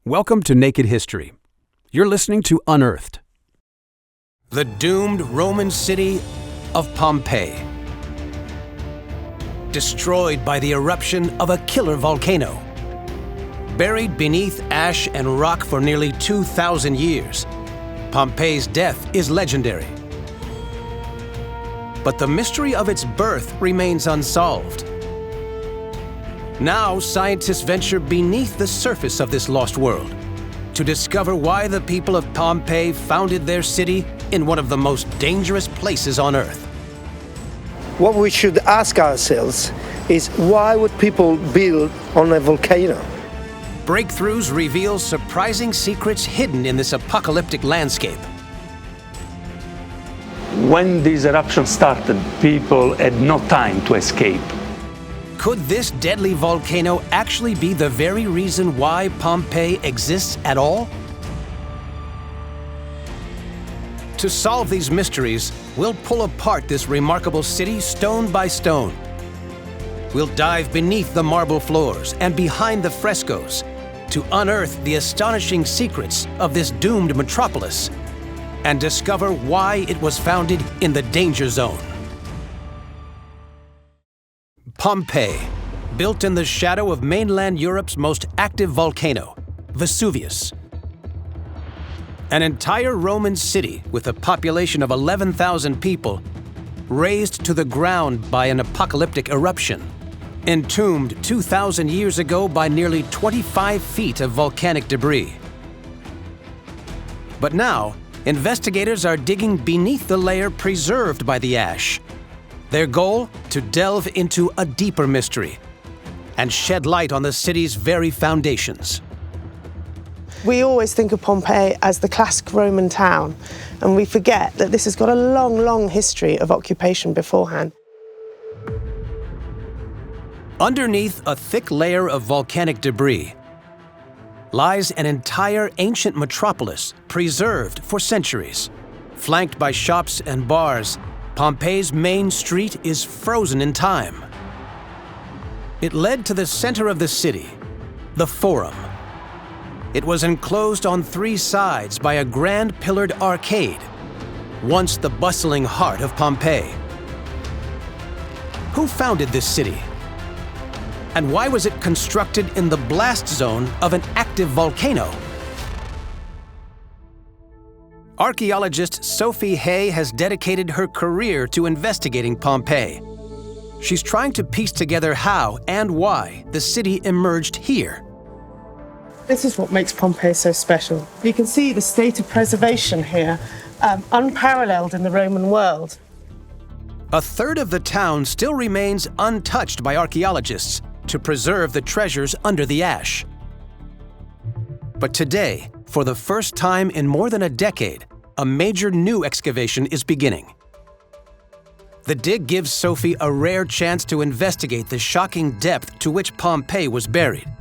Welcome to Naked History. You're listening to Unearthed. The doomed Roman city of Pompeii. Destroyed by the eruption of a killer volcano. Buried beneath ash and rock for nearly 2,000 years, Pompeii's death is legendary. But the mystery of its birth remains unsolved. Now, scientists venture beneath the surface of this lost world to discover why the people of Pompeii founded their city in one of the most dangerous places on Earth. What we should ask ourselves is, why would people build on a volcano? Breakthroughs reveal surprising secrets hidden in this apocalyptic landscape. When this eruption started, people had no time to escape. Could this deadly volcano actually be the very reason why Pompeii exists at all? To solve these mysteries, we'll pull apart this remarkable city stone by stone. We'll dive beneath the marble floors and behind the frescoes to unearth the astonishing secrets of this doomed metropolis and discover why it was founded in the danger zone. Pompeii, built in the shadow of mainland Europe's most active volcano, Vesuvius. An entire Roman city with a population of 11,000 people, razed to the ground by an apocalyptic eruption, entombed 2,000 years ago by nearly 25 feet of volcanic debris. But now, investigators are digging beneath the layer preserved by the ash. Their goal? To delve into a deeper mystery and shed light on the city's very foundations. We always think of Pompeii as the classic Roman town, and we forget that this has got a long, long history of occupation beforehand. Underneath a thick layer of volcanic debris lies an entire ancient metropolis preserved for centuries. Flanked by shops and bars, Pompeii's main street is frozen in time. It led to the center of the city, the Forum. It was enclosed on three sides by a grand pillared arcade, once the bustling heart of Pompeii. Who founded this city? And why was it constructed in the blast zone of an active volcano? Archaeologist Sophie Hay has dedicated her career to investigating Pompeii. She's trying to piece together how and why the city emerged here. This is what makes Pompeii so special. You can see the state of preservation here, unparalleled in the Roman world. A third of the town still remains untouched by archaeologists to preserve the treasures under the ash. But today, for the first time in more than a decade, a major new excavation is beginning. The dig gives Sophie a rare chance to investigate the shocking depth to which Pompeii was buried.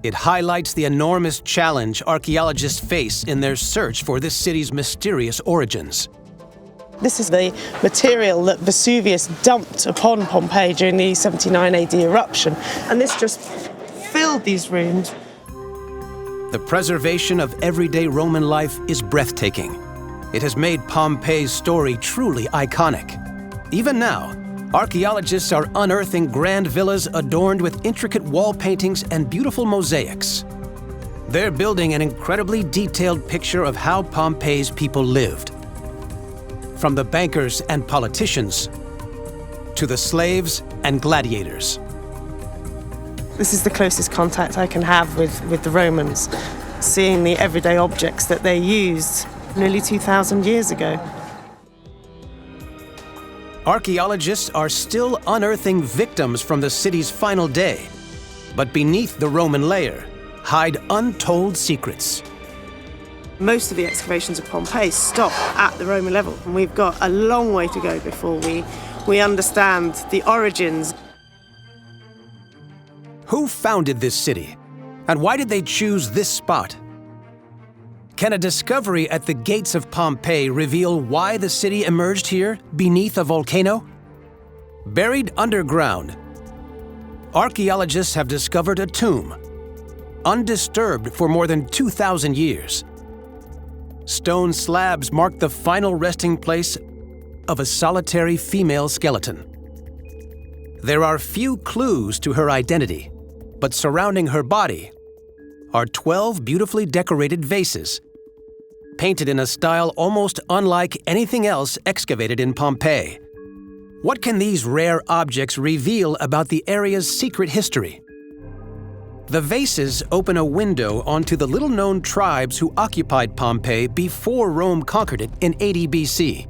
It highlights the enormous challenge archaeologists face in their search for this city's mysterious origins. This is the material that Vesuvius dumped upon Pompeii during the 79 AD eruption, and this just filled these rooms. The preservation of everyday Roman life is breathtaking. It has made Pompeii's story truly iconic. Even now, archaeologists are unearthing grand villas adorned with intricate wall paintings and beautiful mosaics. They're building an incredibly detailed picture of how Pompeii's people lived. From the bankers and politicians to the slaves and gladiators. This is the closest contact I can have with the Romans, seeing the everyday objects that they used nearly 2,000 years ago. Archaeologists are still unearthing victims from the city's final day, but beneath the Roman layer hide untold secrets. Most of the excavations of Pompeii stop at the Roman level, and we've got a long way to go before we understand the origins. Who founded this city? And why did they choose this spot? Can a discovery at the gates of Pompeii reveal why the city emerged here beneath a volcano? Buried underground, archaeologists have discovered a tomb. undisturbed for more than 2,000 years. Stone slabs mark the final resting place of a solitary female skeleton. There are few clues to her identity, but surrounding her body are 12 beautifully decorated vases, painted in a style almost unlike anything else excavated in Pompeii. What can these rare objects reveal about the area's secret history? The vases open a window onto the little-known tribes who occupied Pompeii before Rome conquered it in 80 BC.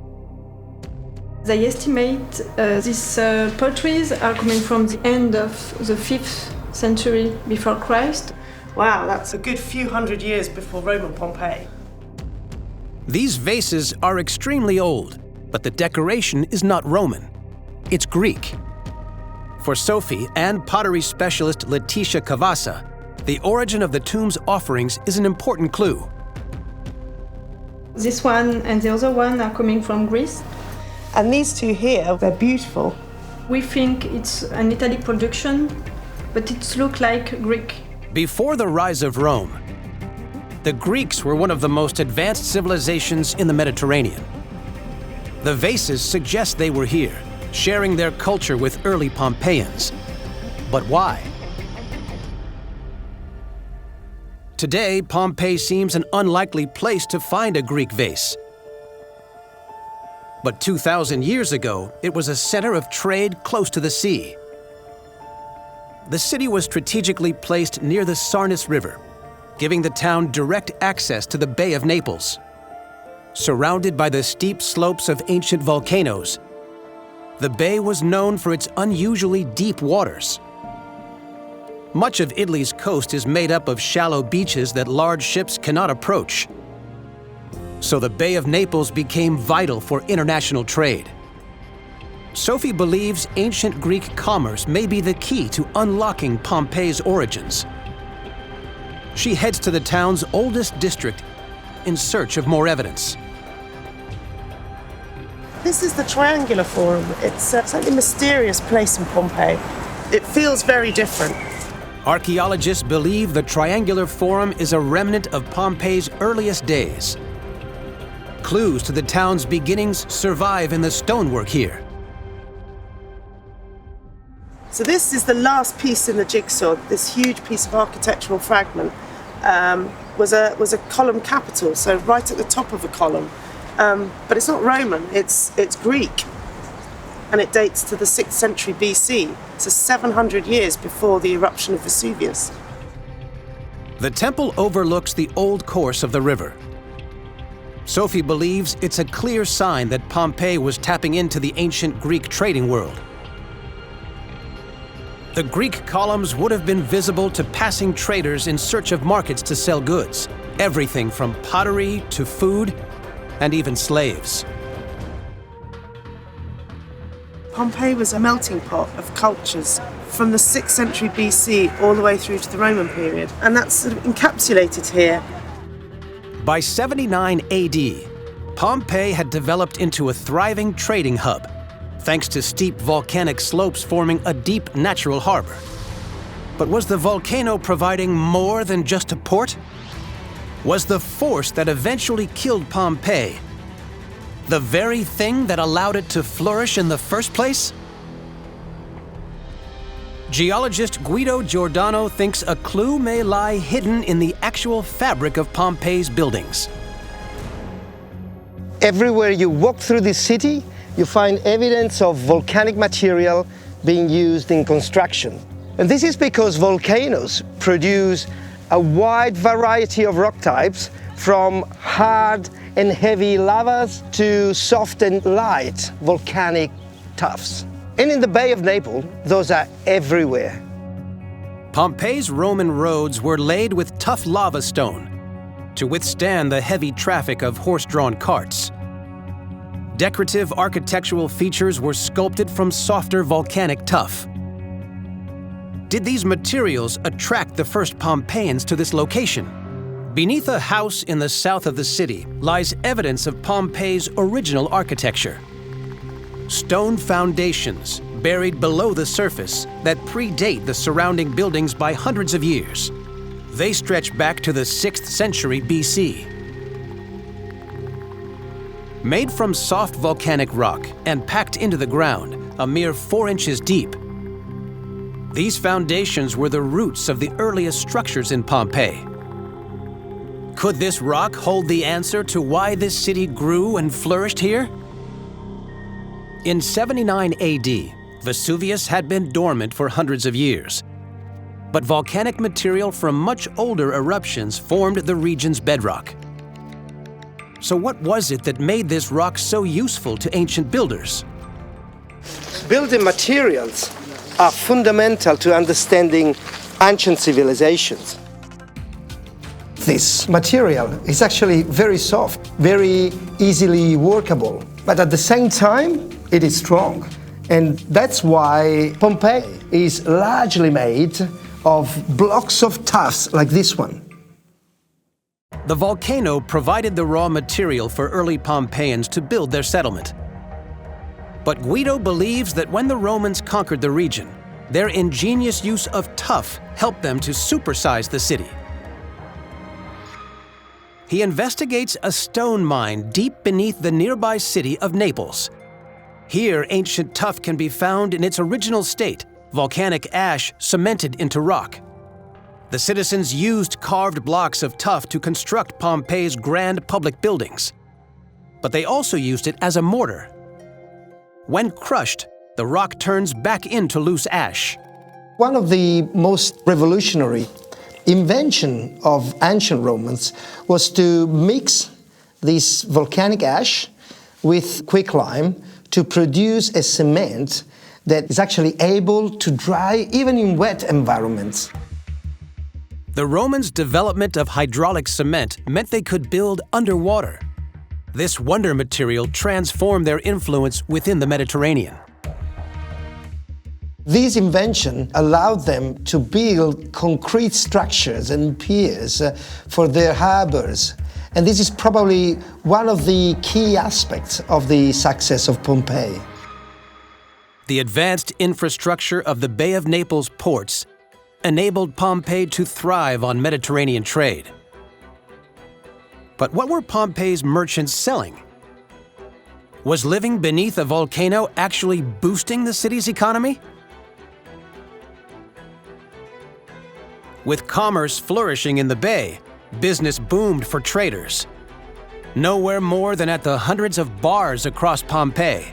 They estimate these potteries are coming from the end of the 5th century before Christ. Wow, that's a good few hundred years before Rome and Pompeii. These vases are extremely old, but the decoration is not Roman. It's Greek. For Sophie and pottery specialist Letitia Cavassa, the origin of the tomb's offerings is an important clue. This one and the other one are coming from Greece. And these two here, they're beautiful. We think it's an Italic production, but it looks like Greek. Before the rise of Rome, the Greeks were one of the most advanced civilizations in the Mediterranean. The vases suggest they were here, sharing their culture with early Pompeians. But why? Today, Pompeii seems an unlikely place to find a Greek vase. But 2,000 years ago, it was a center of trade close to the sea. The city was strategically placed near the Sarnus River, giving the town direct access to the Bay of Naples. Surrounded by the steep slopes of ancient volcanoes, the bay was known for its unusually deep waters. Much of Italy's coast is made up of shallow beaches that large ships cannot approach. So the Bay of Naples became vital for international trade. Sophie believes ancient Greek commerce may be the key to unlocking Pompeii's origins. She heads to the town's oldest district in search of more evidence. This is the Triangular Forum. It's a slightly mysterious place in Pompeii. It feels very different. Archaeologists believe the Triangular Forum is a remnant of Pompeii's earliest days. Clues to the town's beginnings survive in the stonework here. So this is the last piece in the jigsaw. This huge piece of architectural fragment was a column capital, so right at the top of a column. But it's not Roman, it's Greek. And it dates to the 6th century BC, so 700 years before the eruption of Vesuvius. The temple overlooks the old course of the river. Sophie believes it's a clear sign that Pompeii was tapping into the ancient Greek trading world. The Greek columns would have been visible to passing traders in search of markets to sell goods, everything from pottery to food, and even slaves. Pompeii was a melting pot of cultures from the 6th century BC all the way through to the Roman period, and that's sort of encapsulated here. By 79 AD, Pompeii had developed into a thriving trading hub, thanks to steep volcanic slopes forming a deep natural harbor. But was the volcano providing more than just a port? Was the force that eventually killed Pompeii the very thing that allowed it to flourish in the first place? Geologist Guido Giordano thinks a clue may lie hidden in the actual fabric of Pompeii's buildings. Everywhere you walk through this city, you find evidence of volcanic material being used in construction. And this is because volcanoes produce a wide variety of rock types, from hard and heavy lavas to soft and light volcanic tuffs. And in the Bay of Naples, those are everywhere. Pompeii's Roman roads were laid with tough lava stone to withstand the heavy traffic of horse-drawn carts. Decorative architectural features were sculpted from softer volcanic tuff. Did these materials attract the first Pompeians to this location? Beneath a house in the south of the city lies evidence of Pompeii's original architecture. Stone foundations buried below the surface that predate the surrounding buildings by hundreds of years. They stretch back to the 6th century BC. Made from soft volcanic rock and packed into the ground, a mere 4 inches deep, these foundations were the roots of the earliest structures in Pompeii. Could this rock hold the answer to why this city grew and flourished here? In 79 AD, Vesuvius had been dormant for hundreds of years. But volcanic material from much older eruptions formed the region's bedrock. So what was it that made this rock so useful to ancient builders? Building materials are fundamental to understanding ancient civilizations. This material is actually very soft, very easily workable, but at the same time, it is strong. And that's why Pompeii is largely made of blocks of tuffs like this one. The volcano provided the raw material for early Pompeians to build their settlement. But Guido believes that when the Romans conquered the region, their ingenious use of tuff helped them to supersize the city. He investigates a stone mine deep beneath the nearby city of Naples. Here, ancient tuff can be found in its original state, volcanic ash cemented into rock. The citizens used carved blocks of tuff to construct Pompeii's grand public buildings. But they also used it as a mortar. When crushed, the rock turns back into loose ash. One of the most revolutionary invention of ancient Romans was to mix this volcanic ash with quicklime to produce a cement that is actually able to dry even in wet environments. The Romans' development of hydraulic cement meant they could build underwater. This wonder material transformed their influence within the Mediterranean. This invention allowed them to build concrete structures and piers for their harbors. And this is probably one of the key aspects of the success of Pompeii. The advanced infrastructure of the Bay of Naples ports enabled Pompeii to thrive on Mediterranean trade. But what were Pompeii's merchants selling? Was living beneath a volcano actually boosting the city's economy? With commerce flourishing in the bay, business boomed for traders. Nowhere more than at the hundreds of bars across Pompeii.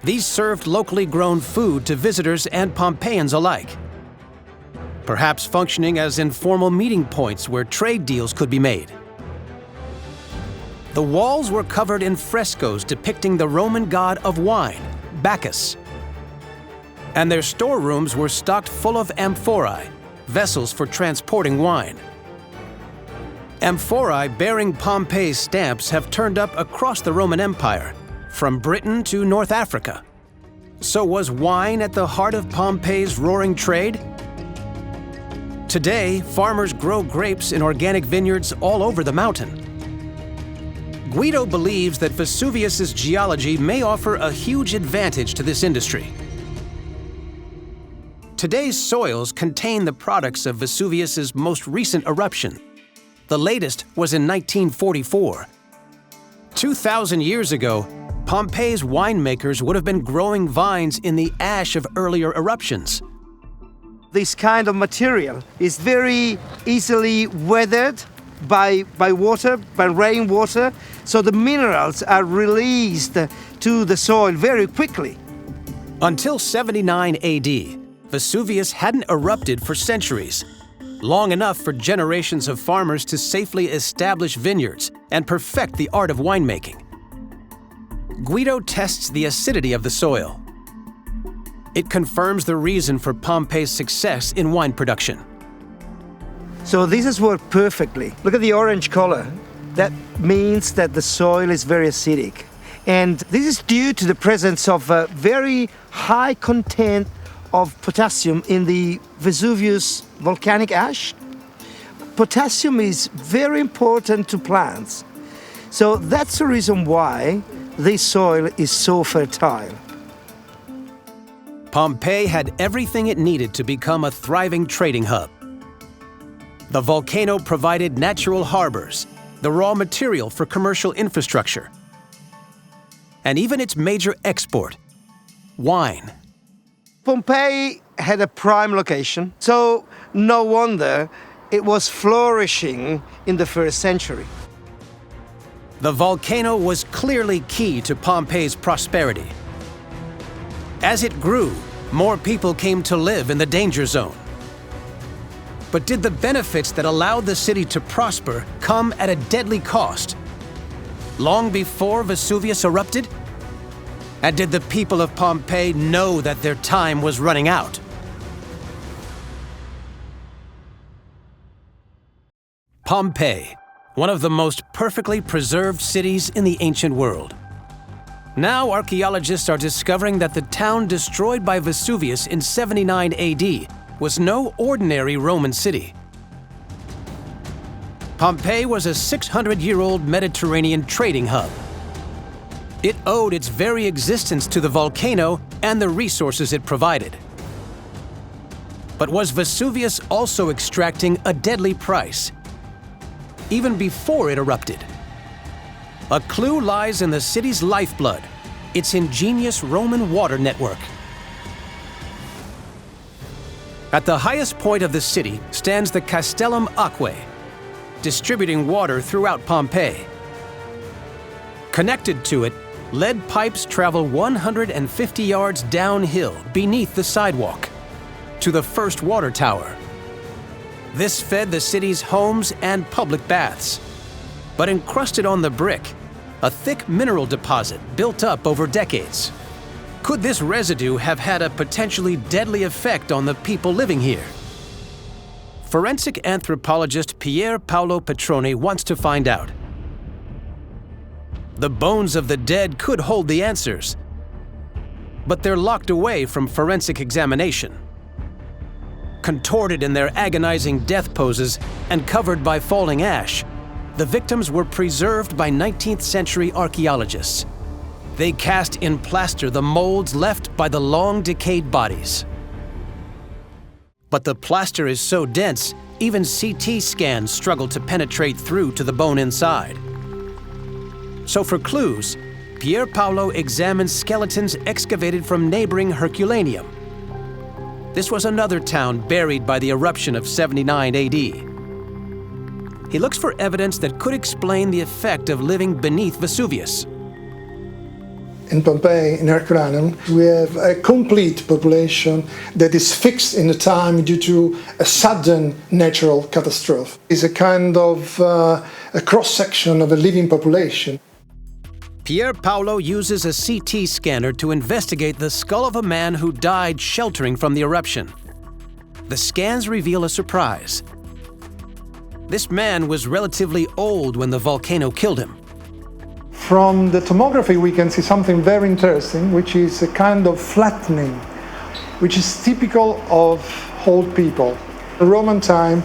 These served locally grown food to visitors and Pompeians alike, perhaps functioning as informal meeting points where trade deals could be made. The walls were covered in frescoes depicting the Roman god of wine, Bacchus. And their storerooms were stocked full of amphorae, vessels for transporting wine. Amphorae bearing Pompeii's stamps have turned up across the Roman Empire, from Britain to North Africa. So was wine at the heart of Pompeii's roaring trade? Today, farmers grow grapes in organic vineyards all over the mountain. Guido believes that Vesuvius's geology may offer a huge advantage to this industry. Today's soils contain the products of Vesuvius's most recent eruption. The latest was in 1944. 2,000 years ago, Pompeii's winemakers would have been growing vines in the ash of earlier eruptions. This kind of material is very easily weathered by water, by rainwater, so the minerals are released to the soil very quickly. Until 79 AD, Vesuvius hadn't erupted for centuries, long enough for generations of farmers to safely establish vineyards and perfect the art of winemaking. Guido tests the acidity of the soil. It confirms the reason for Pompeii's success in wine production. So this has worked perfectly. Look at the orange color. That means that the soil is very acidic. And this is due to the presence of a very high content of potassium in the Vesuvius volcanic ash. Potassium is very important to plants. So that's the reason why this soil is so fertile. Pompeii had everything it needed to become a thriving trading hub. The volcano provided natural harbors, the raw material for commercial infrastructure, and even its major export, wine. Pompeii had a prime location, so no wonder it was flourishing in the 1st century. The volcano was clearly key to Pompeii's prosperity. As it grew, more people came to live in the danger zone. But did the benefits that allowed the city to prosper come at a deadly cost? Long before Vesuvius erupted? And did the people of Pompeii know that their time was running out? Pompeii, one of the most perfectly preserved cities in the ancient world. Now archaeologists are discovering that the town destroyed by Vesuvius in 79 AD was no ordinary Roman city. Pompeii was a 600-year-old Mediterranean trading hub. It owed its very existence to the volcano and the resources it provided. But was Vesuvius also extracting a deadly price, even before it erupted? A clue lies in the city's lifeblood, its ingenious Roman water network. At the highest point of the city stands the Castellum Aquae, distributing water throughout Pompeii. Connected to it, lead pipes travel 150 yards downhill beneath the sidewalk to the first water tower. This fed the city's homes and public baths. But encrusted on the brick, a thick mineral deposit built up over decades. Could this residue have had a potentially deadly effect on the people living here? Forensic anthropologist Pier Paolo Petroni wants to find out. The bones of the dead could hold the answers, but they're locked away from forensic examination. Contorted in their agonizing death poses and covered by falling ash, the victims were preserved by 19th century archaeologists. They cast in plaster the molds left by the long decayed bodies. But the plaster is so dense, even CT scans struggle to penetrate through to the bone inside. So for clues, Pier Paolo examines skeletons excavated from neighboring Herculaneum. This was another town buried by the eruption of 79 AD. He looks for evidence that could explain the effect of living beneath Vesuvius. In Pompeii, in Herculaneum, we have a complete population that is fixed in the time due to a sudden natural catastrophe. It's a kind of a cross-section of a living population. Pier Paolo uses a CT scanner to investigate the skull of a man who died sheltering from the eruption. The scans reveal a surprise. This man was relatively old when the volcano killed him. From the tomography, we can see something very interesting, which is a kind of flattening, which is typical of old people. In Roman time,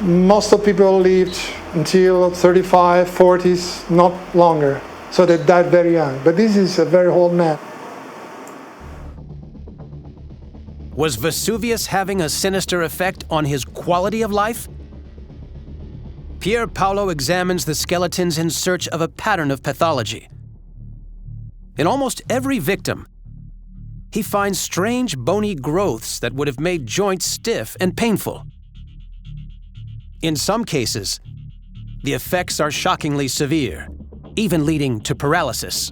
most of people lived until 35, 40s, not longer. So they died very young. But this is a very old man. Was Vesuvius having a sinister effect on his quality of life? Pier Paolo examines the skeletons in search of a pattern of pathology. In almost every victim, he finds strange bony growths that would have made joints stiff and painful. In some cases, the effects are shockingly severe, even leading to paralysis.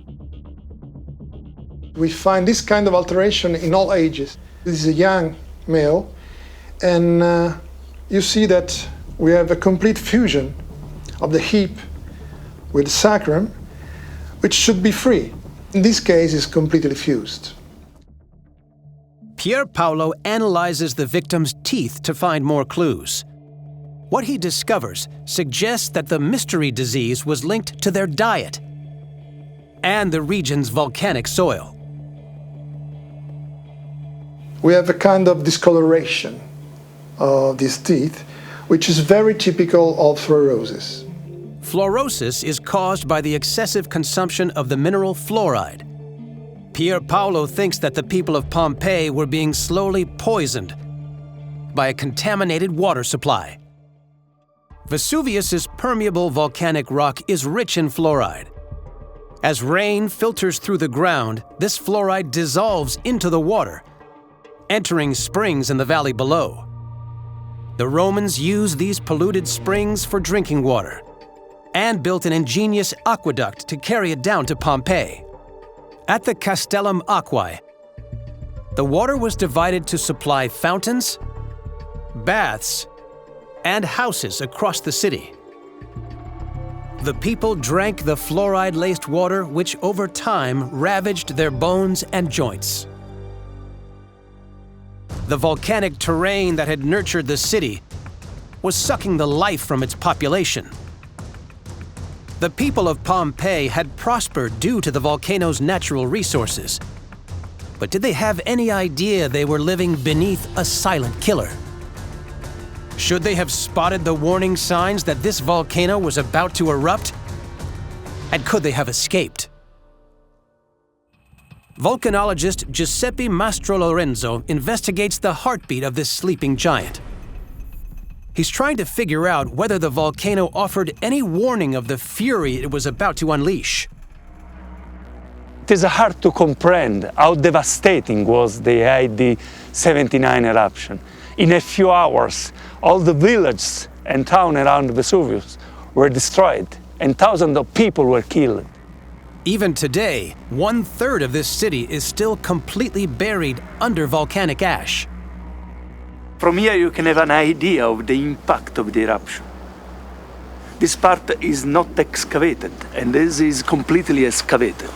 We find this kind of alteration in all ages. This is a young male, and you see that we have a complete fusion of the hip with the sacrum, which should be free. In this case, it's completely fused. Pier Paolo analyzes the victim's teeth to find more clues. What he discovers suggests that the mystery disease was linked to their diet and the region's volcanic soil. We have a kind of discoloration of these teeth, which is very typical of fluorosis. Fluorosis is caused by the excessive consumption of the mineral fluoride. Pier Paolo thinks that the people of Pompeii were being slowly poisoned by a contaminated water supply. Vesuvius's permeable volcanic rock is rich in fluoride. As rain filters through the ground, this fluoride dissolves into the water, entering springs in the valley below. The Romans used these polluted springs for drinking water and built an ingenious aqueduct to carry it down to Pompeii. At the Castellum Aquae, the water was divided to supply fountains, baths, and houses across the city. The people drank the fluoride-laced water, which over time ravaged their bones and joints. The volcanic terrain that had nurtured the city was sucking the life from its population. The people of Pompeii had prospered due to the volcano's natural resources. But did they have any idea they were living beneath a silent killer? Should they have spotted the warning signs that this volcano was about to erupt? And could they have escaped? Volcanologist Giuseppe Mastrolorenzo investigates the heartbeat of this sleeping giant. He's trying to figure out whether the volcano offered any warning of the fury it was about to unleash. It is hard to comprehend how devastating was the AD 79 eruption. In a few hours, all the villages and towns around Vesuvius were destroyed, and thousands of people were killed. Even today, 1/3 of this city is still completely buried under volcanic ash. From here you can have an idea of the impact of the eruption. This part is not excavated, and this is completely excavated.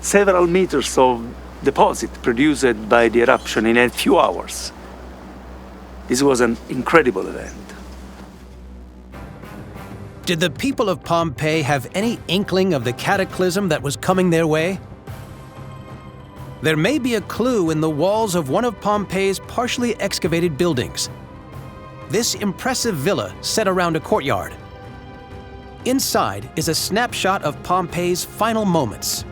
Several meters of deposit produced by the eruption in a few hours. This was an incredible event. Did the people of Pompeii have any inkling of the cataclysm that was coming their way? There may be a clue in the walls of one of Pompeii's partially excavated buildings. This impressive villa set around a courtyard. Inside is a snapshot of Pompeii's final moments.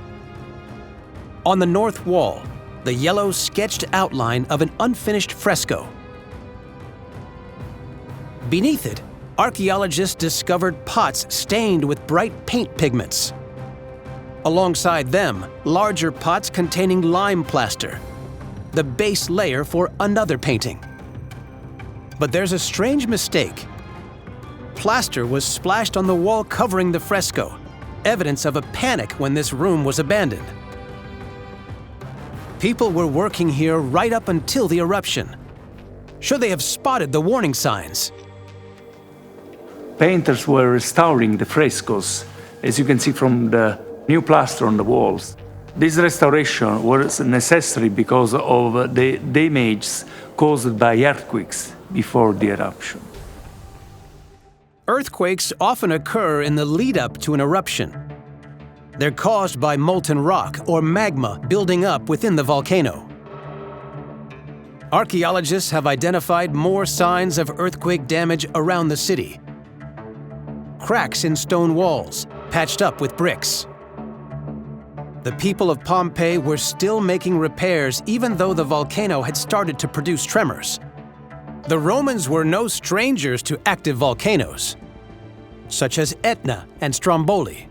On the north wall, the yellow sketched outline of an unfinished fresco. Beneath it, archaeologists discovered pots stained with bright paint pigments. Alongside them, larger pots containing lime plaster, the base layer for another painting. But there's a strange mistake. Plaster was splashed on the wall covering the fresco, evidence of a panic when this room was abandoned. People were working here right up until the eruption. Should they have spotted the warning signs? Painters were restoring the frescoes, as you can see from the new plaster on the walls. This restoration was necessary because of the damages caused by earthquakes before the eruption. Earthquakes often occur in the lead-up to an eruption. They're caused by molten rock or magma building up within the volcano. Archaeologists have identified more signs of earthquake damage around the city. Cracks in stone walls, patched up with bricks. The people of Pompeii were still making repairs even though the volcano had started to produce tremors. The Romans were no strangers to active volcanoes, such as Etna and Stromboli.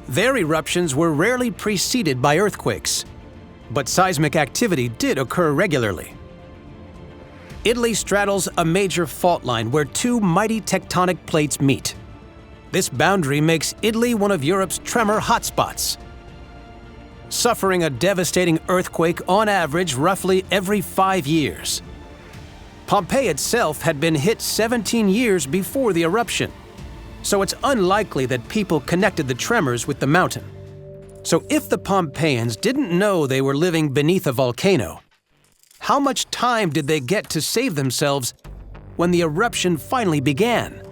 Their eruptions were rarely preceded by earthquakes, but seismic activity did occur regularly. Italy straddles a major fault line where two mighty tectonic plates meet. This boundary makes Italy one of Europe's tremor hotspots, suffering a devastating earthquake on average roughly every 5 years. Pompeii itself had been hit 17 years before the eruption, so it's unlikely that people connected the tremors with the mountain. So if the Pompeians didn't know they were living beneath a volcano, how much time did they get to save themselves when the eruption finally began?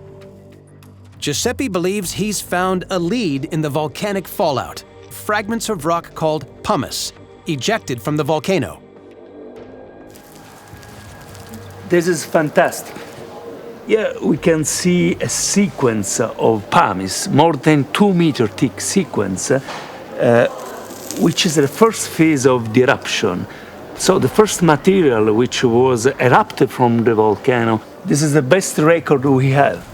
Giuseppe believes he's found a lead in the volcanic fallout, fragments of rock called pumice, ejected from the volcano. This is fantastic. Here we can see a sequence of pumice, more than 2 meter thick sequence, which is the first phase of the eruption. So the first material which was erupted from the volcano This is the best record we have.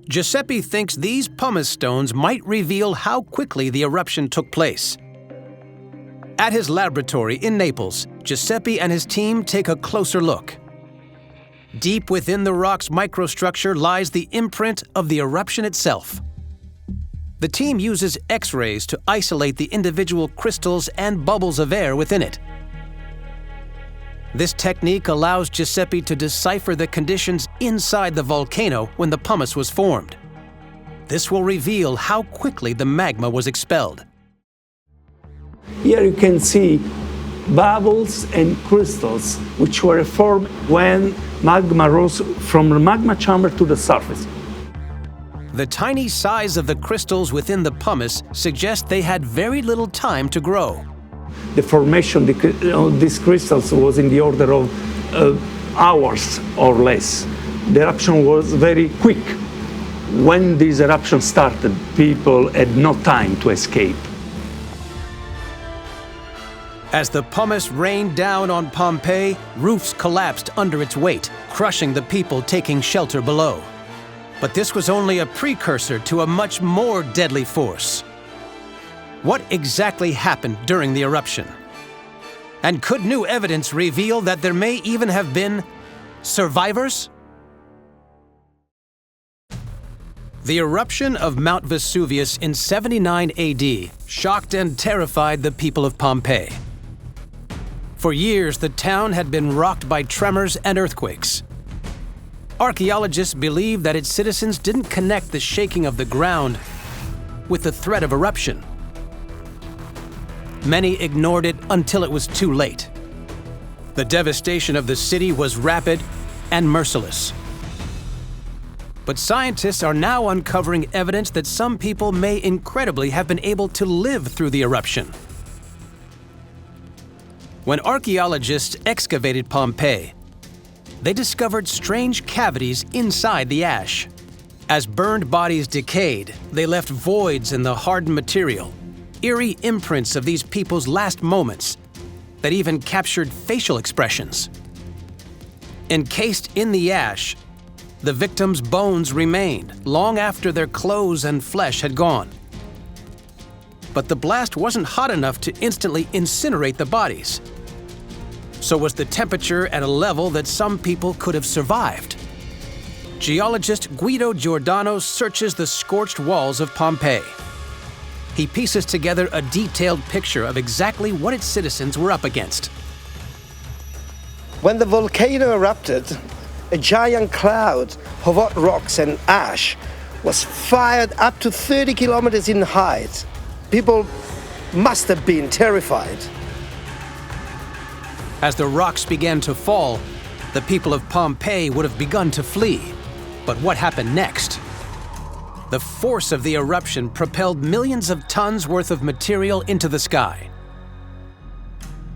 Giuseppe thinks these pumice stones might reveal how quickly the eruption took place. At his laboratory in Naples, Giuseppe and his team take a closer look. Deep within the rock's microstructure lies the imprint of the eruption itself. The team uses X-rays to isolate the individual crystals and bubbles of air within it. This technique allows Giuseppe to decipher the conditions inside the volcano when the pumice was formed. This will reveal how quickly the magma was expelled. Here you can see bubbles and crystals which were formed when magma rose from the magma chamber to the surface. The tiny size of the crystals within the pumice suggests they had very little time to grow. The formation of these crystals was in the order of hours or less. The eruption was very quick. When this eruption started, people had no time to escape. As the pumice rained down on Pompeii, roofs collapsed under its weight, crushing the people taking shelter below. But this was only a precursor to a much more deadly force. What exactly happened during the eruption? And could new evidence reveal that there may even have been survivors? The eruption of Mount Vesuvius in 79 AD shocked and terrified the people of Pompeii. For years, the town had been rocked by tremors and earthquakes. Archaeologists believe that its citizens didn't connect the shaking of the ground with the threat of eruption. Many ignored it until it was too late. The devastation of the city was rapid and merciless. But scientists are now uncovering evidence that some people may incredibly have been able to live through the eruption. When archaeologists excavated Pompeii, they discovered strange cavities inside the ash. As burned bodies decayed, they left voids in the hardened material, eerie imprints of these people's last moments that even captured facial expressions. Encased in the ash, the victims' bones remained long after their clothes and flesh had gone. But the blast wasn't hot enough to instantly incinerate the bodies. So was the temperature at a level that some people could have survived. Geologist Guido Giordano searches the scorched walls of Pompeii. He pieces together a detailed picture of exactly what its citizens were up against. When the volcano erupted, a giant cloud of hot rocks and ash was fired up to 30 kilometers in height. People must have been terrified. As the rocks began to fall, the people of Pompeii would have begun to flee. But what happened next? The force of the eruption propelled millions of tons worth of material into the sky.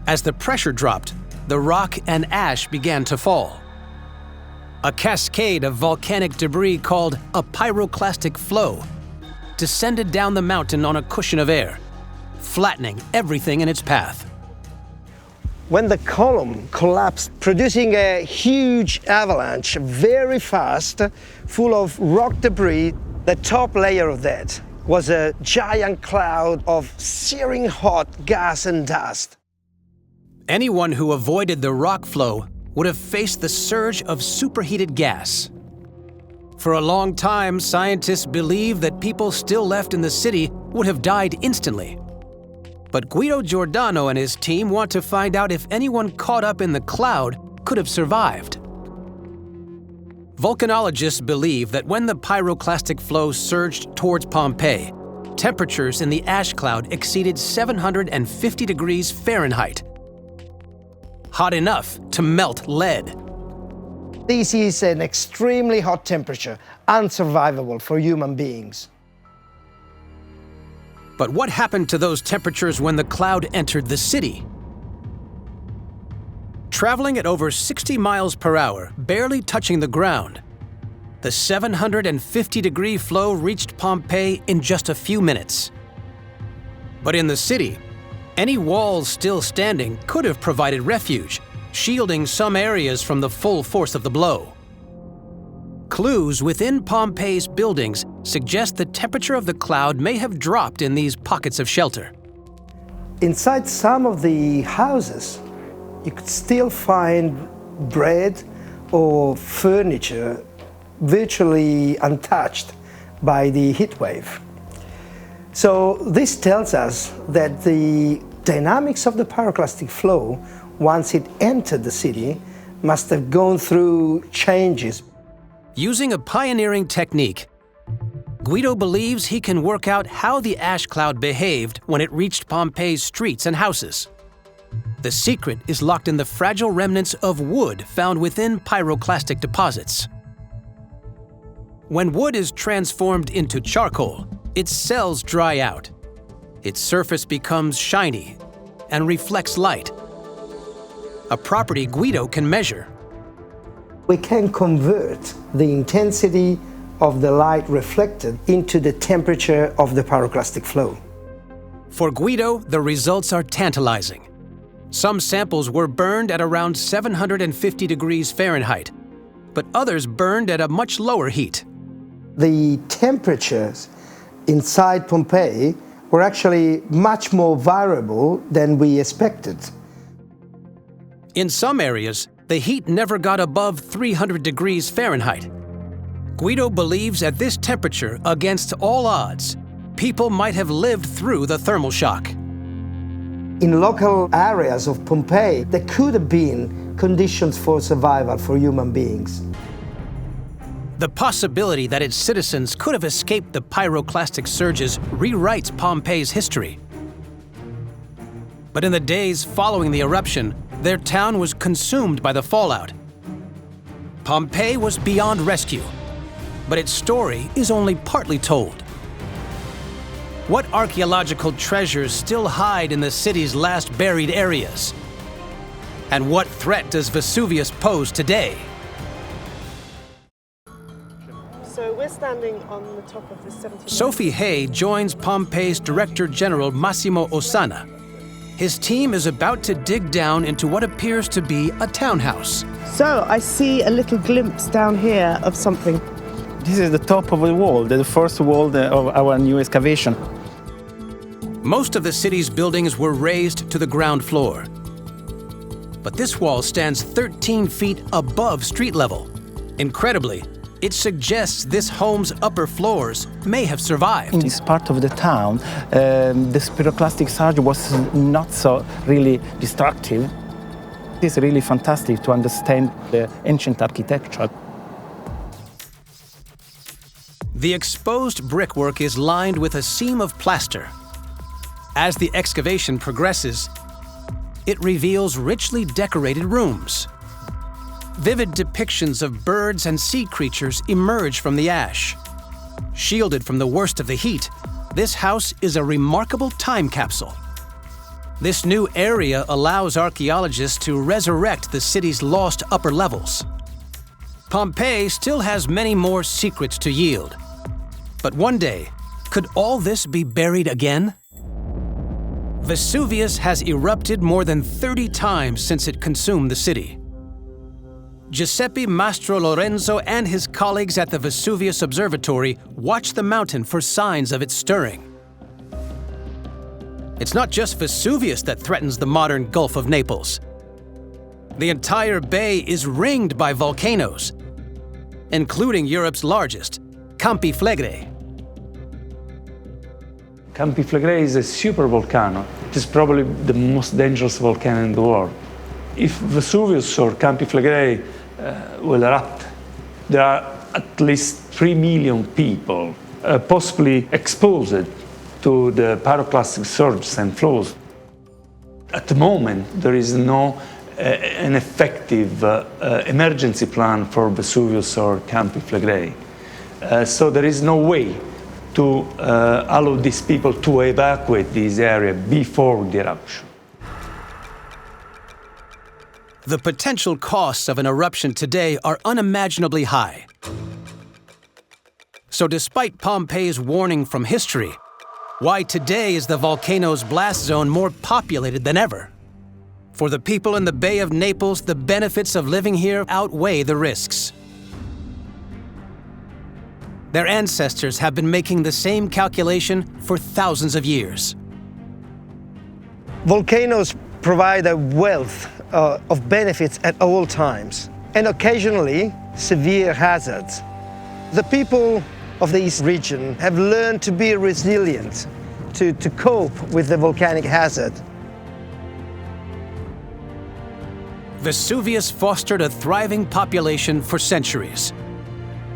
As the pressure dropped, the rock and ash began to fall. A cascade of volcanic debris called a pyroclastic flow descended down the mountain on a cushion of air, flattening everything in its path. When the column collapsed, producing a huge avalanche very fast, full of rock debris, the top layer of that was a giant cloud of searing hot gas and dust. Anyone who avoided the rock flow would have faced the surge of superheated gas. For a long time, scientists believed that people still left in the city would have died instantly. But Guido Giordano and his team want to find out if anyone caught up in the cloud could have survived. Volcanologists believe that when the pyroclastic flow surged towards Pompeii, temperatures in the ash cloud exceeded 750 degrees Fahrenheit. Hot enough to melt lead. This is an extremely hot temperature, unsurvivable for human beings. But what happened to those temperatures when the cloud entered the city? Traveling at over 60 miles per hour, barely touching the ground, the 750-degree flow reached Pompeii in just a few minutes. But in the city, any walls still standing could have provided refuge, shielding some areas from the full force of the blow. Clues within Pompeii's buildings suggest the temperature of the cloud may have dropped in these pockets of shelter. Inside some of the houses, you could still find bread or furniture virtually untouched by the heat wave. So this tells us that the dynamics of the pyroclastic flow, once it entered the city, must have gone through changes. Using a pioneering technique, Guido believes he can work out how the ash cloud behaved when it reached Pompeii's streets and houses. The secret is locked in the fragile remnants of wood found within pyroclastic deposits. When wood is transformed into charcoal, its cells dry out. Its surface becomes shiny and reflects light, a property Guido can measure. We can convert the intensity of the light reflected into the temperature of the pyroclastic flow. For Guido, the results are tantalizing. Some samples were burned at around 750 degrees Fahrenheit, but others burned at a much lower heat. The temperatures inside Pompeii were actually much more variable than we expected. In some areas, the heat never got above 300 degrees Fahrenheit. Guido believes at this temperature, against all odds, people might have lived through the thermal shock. In local areas of Pompeii, there could have been conditions for survival for human beings. The possibility that its citizens could have escaped the pyroclastic surges rewrites Pompeii's history. But in the days following the eruption, their town was consumed by the fallout. Pompeii was beyond rescue, but its story is only partly told. What archaeological treasures still hide in the city's last buried areas? And what threat does Vesuvius pose today? So we're standing on the top of the 17th. Sophie Hay joins Pompeii's Director General Massimo Ossana. His team is about to dig down into what appears to be a townhouse. So I see a little glimpse down here of something. This is the top of the wall, the first wall of our new excavation. Most of the city's buildings were raised to the ground floor. But this wall stands 13 feet above street level. Incredibly, it suggests this home's upper floors may have survived. In this part of the town, the pyroclastic surge was not so really destructive. It's really fantastic to understand the ancient architecture. The exposed brickwork is lined with a seam of plaster. As the excavation progresses, it reveals richly decorated rooms. Vivid depictions of birds and sea creatures emerge from the ash. Shielded from the worst of the heat, this house is a remarkable time capsule. This new area allows archaeologists to resurrect the city's lost upper levels. Pompeii still has many more secrets to yield. But one day, could all this be buried again? Vesuvius has erupted more than 30 times since it consumed the city. Giuseppe Mastro Lorenzo and his colleagues at the Vesuvius Observatory watch the mountain for signs of its stirring. It's not just Vesuvius that threatens the modern Gulf of Naples. The entire bay is ringed by volcanoes, including Europe's largest, Campi Flegrei. Campi Flegrei is a super volcano. It is probably the most dangerous volcano in the world. If Vesuvius or Campi Flegrei will erupt, there are at least 3 million people possibly exposed to the pyroclastic surges and flows. At the moment, there is no an effective emergency plan for Vesuvius or Campi Flegrei. So there is no way to allow these people to evacuate this area before the eruption. The potential costs of an eruption today are unimaginably high. So despite Pompeii's warning from history, why today is the volcano's blast zone more populated than ever? For the people in the Bay of Naples, the benefits of living here outweigh the risks. Their ancestors have been making the same calculation for thousands of years. Volcanoes provide a wealth of benefits at all times, and occasionally severe hazards. The people of the East region have learned to be resilient, to cope with the volcanic hazard. Vesuvius fostered a thriving population for centuries.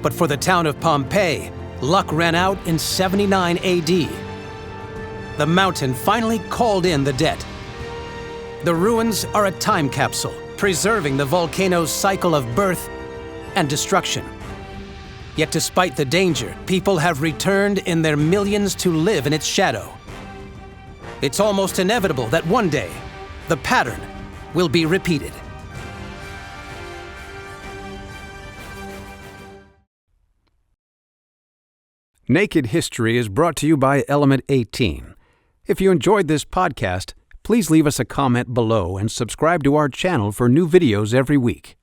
But for the town of Pompeii, luck ran out in 79 AD. The mountain finally called in the debt. The ruins are a time capsule, preserving the volcano's cycle of birth and destruction. Yet despite the danger, people have returned in their millions to live in its shadow. It's almost inevitable that one day, the pattern will be repeated. Naked History is brought to you by Element 18. If you enjoyed this podcast, please leave us a comment below and subscribe to our channel for new videos every week.